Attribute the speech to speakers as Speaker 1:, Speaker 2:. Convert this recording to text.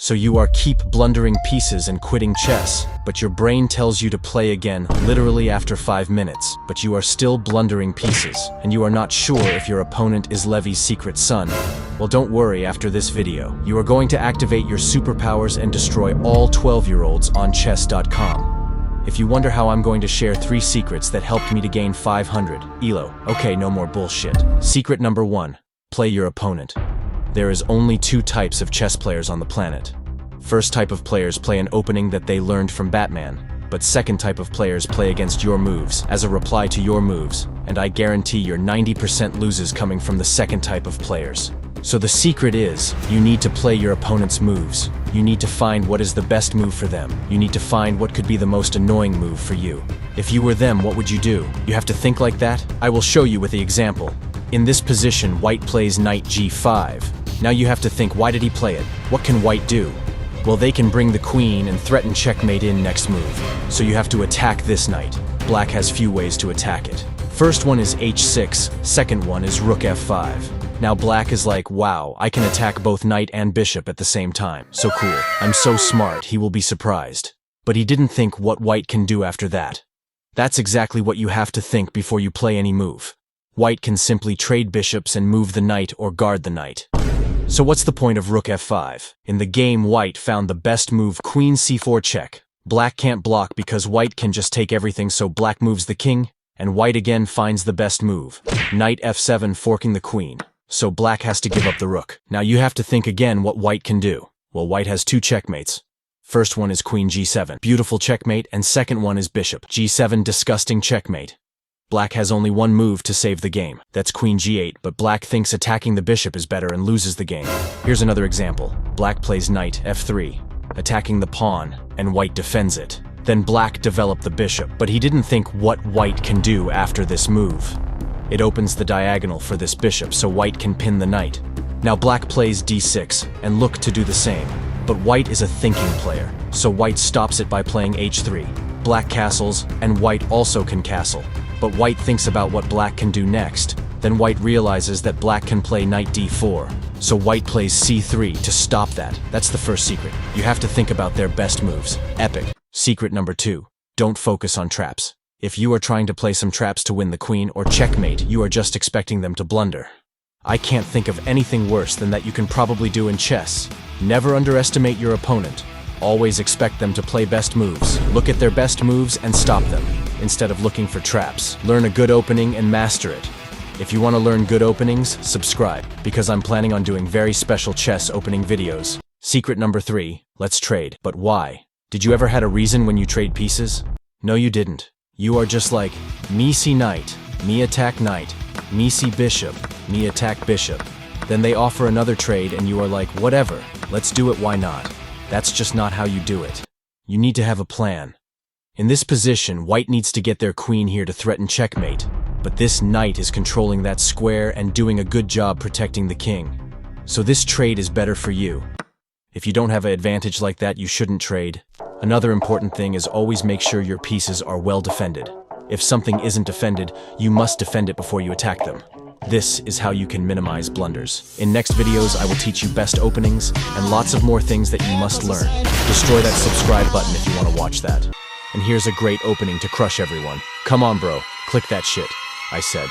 Speaker 1: So you are keep blundering pieces and quitting chess, but your brain tells you to play again literally after 5 minutes, but you are still blundering pieces, and you are not sure if your opponent is Levi's secret son. Well, don't worry after this video. You are going to activate your superpowers and destroy all 12-year-olds on chess.com. If you wonder how I'm going to share 3 secrets that helped me to gain 500 ELO, okay, no more bullshit. Secret number 1, play your opponent. There is only 2 types of chess players on the planet. First type of players play an opening that they learned from Batman, but second type of players play against your moves as a reply to your moves, and I guarantee your 90% loses coming from the second type of players. So the secret is, you need to play your opponent's moves. You need to find what is the best move for them. You need to find what could be the most annoying move for you. If you were them, what would you do? You have to think like that? I will show you with the example. In this position, white plays knight g5. Now you have to think, why did he play it? What can white do? Well, they can bring the queen and threaten checkmate in next move. So you have to attack this knight. Black has few ways to attack it. First one is h6, second one is rook f5. Now black is like, wow, I can attack both knight and bishop at the same time. So cool. I'm so smart, he will be surprised. But he didn't think what white can do after that. That's exactly what you have to think before you play any move. White can simply trade bishops and move the knight or guard the knight. So what's the point of rook f5? In the game, white found the best move, queen c4 check. Black can't block because white can just take everything, so black moves the king, and white again finds the best move, knight f7 forking the queen. So black has to give up the rook. Now you have to think again what white can do. Well, white has 2 checkmates. First one is queen g7, beautiful checkmate, and second one is bishop g7, disgusting checkmate. Black has only 1 move to save the game. That's queen g8, but black thinks attacking the bishop is better and loses the game. Here's another example. Black plays knight f3, attacking the pawn, and white defends it. Then black developed the bishop, but he didn't think what white can do after this move. It opens the diagonal for this bishop, so white can pin the knight. Now black plays d6, and look to do the same. But white is a thinking player, so white stops it by playing h3. Black castles, and white also can castle. But white thinks about what black can do next. Then white realizes that black can play knight d4. So white plays c3 to stop that. That's the first secret. You have to think about their best moves. Epic. Secret number 2. Don't focus on traps. If you are trying to play some traps to win the queen or checkmate, you are just expecting them to blunder. I can't think of anything worse than that you can probably do in chess. Never underestimate your opponent. Always expect them to play best moves. Look at their best moves and stop them, instead of looking for traps. Learn a good opening and master it. If you want to learn good openings, subscribe, because I'm planning on doing very special chess opening videos. Secret number 3, let's trade. But why? Did you ever had a reason when you trade pieces? No, you didn't. You are just like, me see knight, me attack knight, me see bishop, me attack bishop. Then they offer another trade and you are like, whatever, let's do it, why not? That's just not how you do it. You need to have a plan. In this position, white needs to get their queen here to threaten checkmate, but this knight is controlling that square and doing a good job protecting the king. So this trade is better for you. If you don't have an advantage like that, you shouldn't trade. Another important thing is always make sure your pieces are well defended. If something isn't defended, you must defend it before you attack them. This is how you can minimize blunders. In next videos, I will teach you best openings and lots of more things that you must learn. Destroy that subscribe button if you want to watch that. And here's a great opening to crush everyone. Come on, bro. Click that shit. I said.